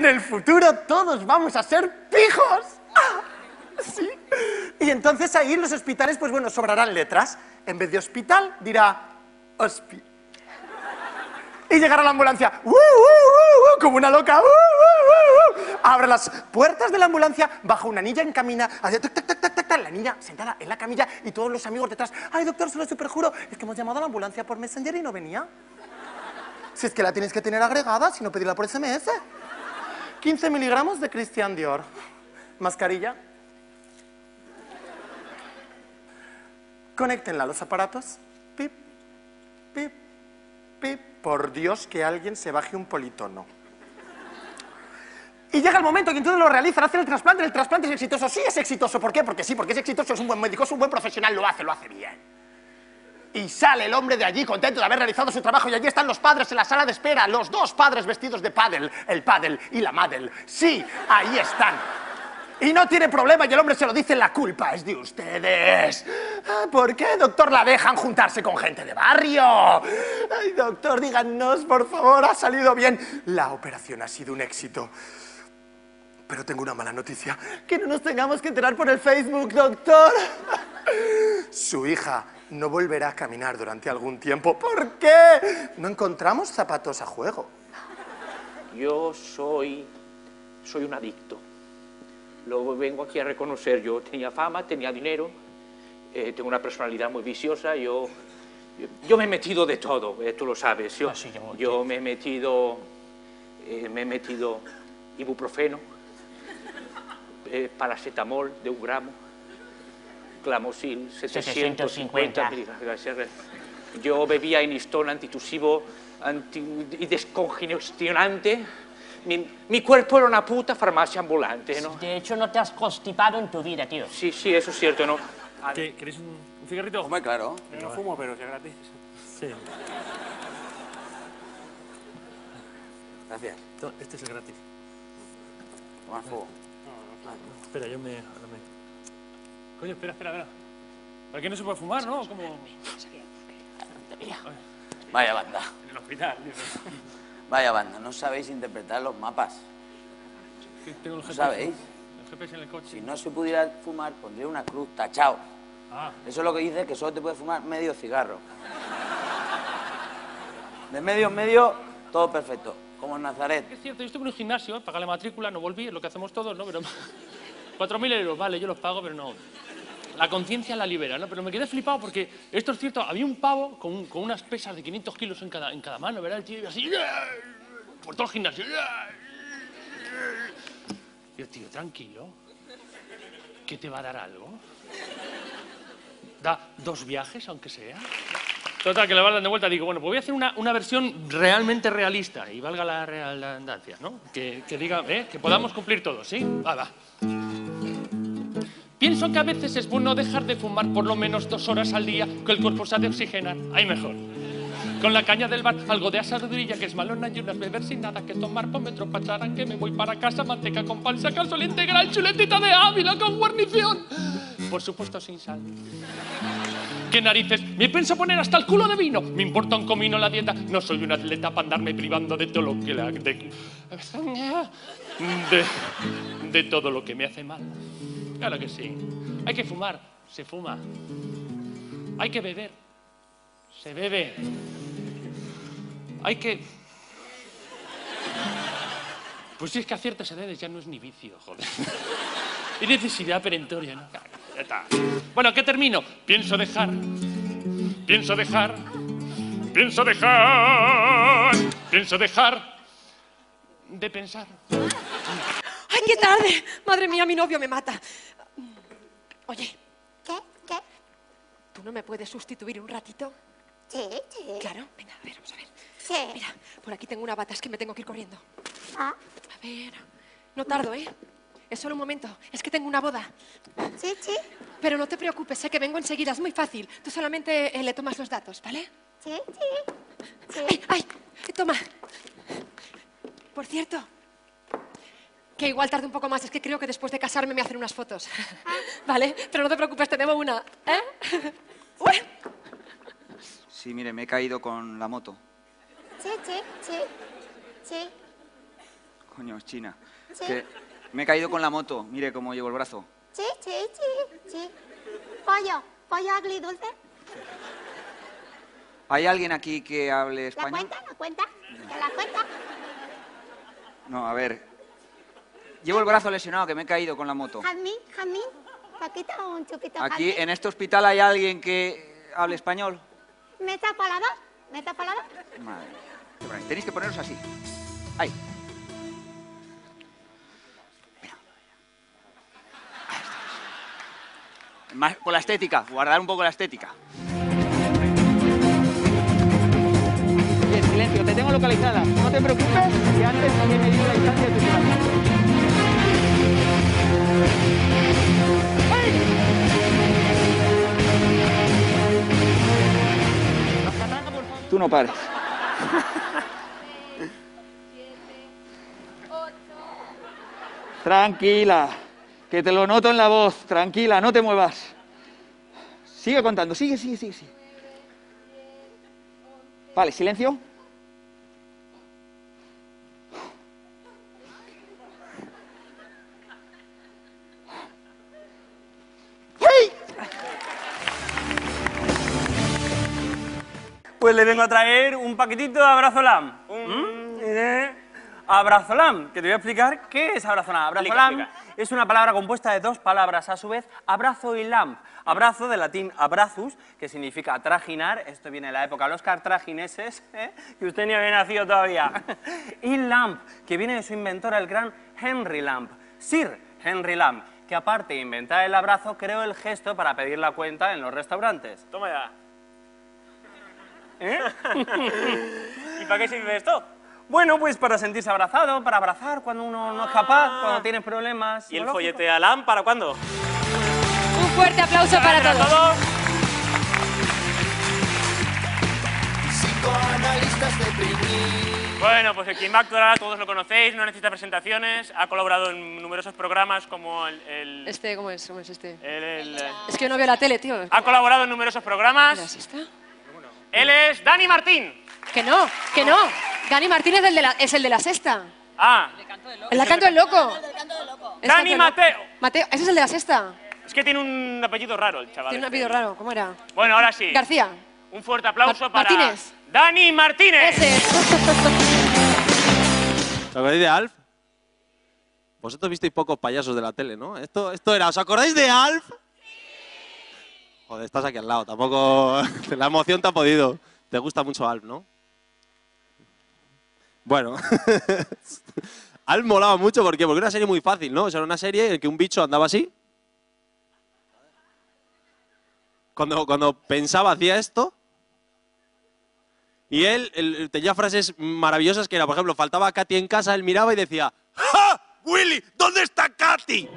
en el futuro todos vamos a ser pijos. ¡Ah! Sí. Y entonces ahí en los hospitales, pues bueno, sobrarán letras. En vez de hospital, dirá hospi. Y llegará la ambulancia, como una loca, abre las puertas de la ambulancia, baja una niña en camina, hace tac, tac, tac, tac, tac, tac, la niña sentada en la camilla y todos los amigos detrás. Ay, doctor, se lo superjuro, es que hemos llamado a la ambulancia por Messenger y no venía. Si es que la tienes que tener agregada, si no pedirla por SMS. 15 miligramos de Christian Dior. Mascarilla. Conéctenla a los aparatos. Pip, pip, pip. Por Dios que alguien se baje un politono. Y llega el momento que entonces lo realizan, hacen el trasplante es exitoso. Sí es exitoso, ¿por qué? Porque sí, porque es exitoso, es un buen médico, es un buen profesional, lo hace bien. Y sale el hombre de allí contento de haber realizado su trabajo y allí están los padres en la sala de espera, los dos padres vestidos de pádel, el pádel y la madel. Sí, ahí están. Y no tiene problema y el hombre se lo dice, la culpa es de ustedes. ¿Por qué, doctor, la dejan juntarse con gente de barrio? Ay, doctor, díganos, por favor, ha salido bien. La operación ha sido un éxito. Pero tengo una mala noticia, que no nos tengamos que enterar por el Facebook, doctor. Su hija no volverá a caminar durante algún tiempo. ¿Por qué? No encontramos zapatos a juego. Yo soy un adicto. Lo vengo aquí a reconocer. Yo tenía fama, tenía dinero, tengo una personalidad muy viciosa. Yo me he metido de todo, tú lo sabes. Yo me he metido ibuprofeno, paracetamol de 1 gramo, clamosil 750 miligramos. Yo bebía Inistol, antitusivo y descongestionante. Mi cuerpo era una puta farmacia ambulante, ¿no? De hecho, no te has constipado en tu vida, tío. Sí, eso es cierto, ¿no? ¿Queréis un cigarrito? Hombre, claro. Yo no fumo, pero si es gratis. Sí. Gracias. Este es el gratis. Toma fuego. Espera, yo me... Coño, espera. ¿Para qué no se puede fumar, no? Como... Vaya banda. En el hospital. Vaya banda, no sabéis interpretar los mapas. Tengo el ¿No GPS. sabéis? El GPS en el coche. Si no se pudiera fumar, pondría una cruz, tachado. Ah. Eso es lo que dice, que solo te puedes fumar medio cigarro. De medio en medio, todo perfecto. Como en Nazaret. Es cierto, yo estuve en un gimnasio, pagué la matrícula, no volví, es lo que hacemos todos, ¿no? Pero 4.000 euros, vale, yo los pago, pero no. La conciencia la libera, ¿no? Pero me quedé flipado porque, esto es cierto, había un pavo con unas pesas de 500 kilos en cada mano, ¿verdad? El tío iba así, por todo el gimnasio. Yo, tío, tranquilo, ¿qué te va a dar algo? Da 2 viajes, aunque sea. Total, que le van dando vuelta, digo, bueno, pues voy a hacer una versión realmente realista, y valga la redundancia, ¿no? Que diga, que podamos cumplir todos, ¿sí? Va. Pienso que a veces es bueno dejar de fumar por lo menos 2 horas al día, que el cuerpo se ha de oxigenar. Ahí mejor. Con la caña del bar, algo de asadurilla, que es malona y unas beber sin nada que tomar, ponme tropa charanque, me voy para casa, manteca con pan, saca sol integral, chuletita de Ávila con guarnición. Por supuesto sin sal. ¿Qué narices? Me pienso poner hasta el culo de vino. Me importa un comino la dieta. No soy un atleta para andarme privando de todo lo que de todo lo que me hace mal. Claro que sí. Hay que fumar, se fuma. Hay que beber, se bebe. Hay que... Pues si es que a ciertas edades ya no es ni vicio, joder. Es necesidad perentoria, ¿no? Ya está. Bueno, ¿qué termino? Pienso dejar de pensar. ¡Ay, qué tarde! Madre mía, mi novio me mata. Oye. ¿Qué? ¿Tú no me puedes sustituir un ratito? Sí. Claro. Venga, a ver, vamos a ver. Sí. Mira, por aquí tengo una bata, es que me tengo que ir corriendo. Ah, A ver, no tardo, ¿eh? Es solo un momento, es que tengo una boda. sí. Pero no te preocupes, sé que vengo enseguida, es muy fácil. Tú solamente le tomas los datos, ¿vale? Sí. ¡Ay! Toma. Por cierto, que igual tarde un poco más, es que creo que después de casarme me hacen unas fotos. ¿Vale? Pero no te preocupes, te debo una, ¿eh? ¡Uy! Sí, mire, me he caído con la moto. Sí. Coño, es China. Sí. Que me he caído con la moto. Mire cómo llevo el brazo. Sí, sí, sí, sí. Pollo, pollo agridulce. ¿Hay alguien aquí que hable ¿La español? cuenta? ¿La cuenta? ¿Te la cuenta? No, a ver. Llevo el brazo lesionado, que me he caído con la moto. Jazmín, Jazmín. Paquita, un chupito Aquí, jazmín. en este hospital, ¿hay alguien que hable español? ¿Mesa para dos? ¿Mesa para dos? Madre mía. Tenéis que poneros así. Ahí. Mira. Ahí está. Más por la estética, guardar un poco la estética. Bien, silencio, te tengo localizada. No te preocupes, que antes he medido la distancia de tu corazón. Tú no pares. Tranquila, que te lo noto en la voz. Tranquila, no te muevas. Sigue contando, sigue. Vale, silencio. Pues le vengo a traer un paquetito de Abrazolam. Abrazolam, que te voy a explicar qué es Abrazolam. Abrazolam es una palabra compuesta de dos palabras a su vez, abrazo y lamp. Abrazo, del latín abrazus, que significa trajinar, esto viene de la época de los cartagineses, que usted ni había nacido todavía. Y lamp, que viene de su inventor, el gran Henry Lamb, Sir Henry Lamb, que aparte de inventar el abrazo, creó el gesto para pedir la cuenta en los restaurantes. Toma ya. ¿Y para qué sirve esto? Bueno, pues para sentirse abrazado, para abrazar cuando uno no es capaz, cuando tiene problemas. ¿Y el psicológicos. follete Alam para cuándo? Un fuerte aplauso para Gracias a todos. Bueno, pues el quien va a actuar ahora todos lo conocéis, no necesita presentaciones, ha colaborado en numerosos programas como el ¿Cómo es este? el- Es que yo no veo la tele, tío. ha colaborado en numerosos programas. ¿Es esta? Él es Dani Martín. Que no. Dani Martínez es el de la sexta. Ah, El del canto del loco. Es Dani Canto del Mateo. Loco. Mateo, ese es el de la sexta. Es que tiene un apellido raro el chaval. Tiene un este. apellido raro, ¿cómo era? Bueno, ahora sí. García. Un fuerte aplauso para Martínez. Dani Martínez. Ese. ¿Os acordáis de Alf? Vosotros visteis pocos payasos de la tele, ¿no? Esto era, ¿os acordáis de Alf? Joder, estás aquí al lado, tampoco... La emoción te ha podido. Te gusta mucho Alf, ¿no? Bueno. Alf molaba mucho, ¿por qué? Porque era una serie muy fácil, ¿no? O sea, era una serie en la que un bicho andaba así. Cuando pensaba hacía esto. Y él tenía frases maravillosas que era, por ejemplo, faltaba Katy en casa, él miraba y decía ¡Ja! ¡Willy! ¿Dónde está Katy?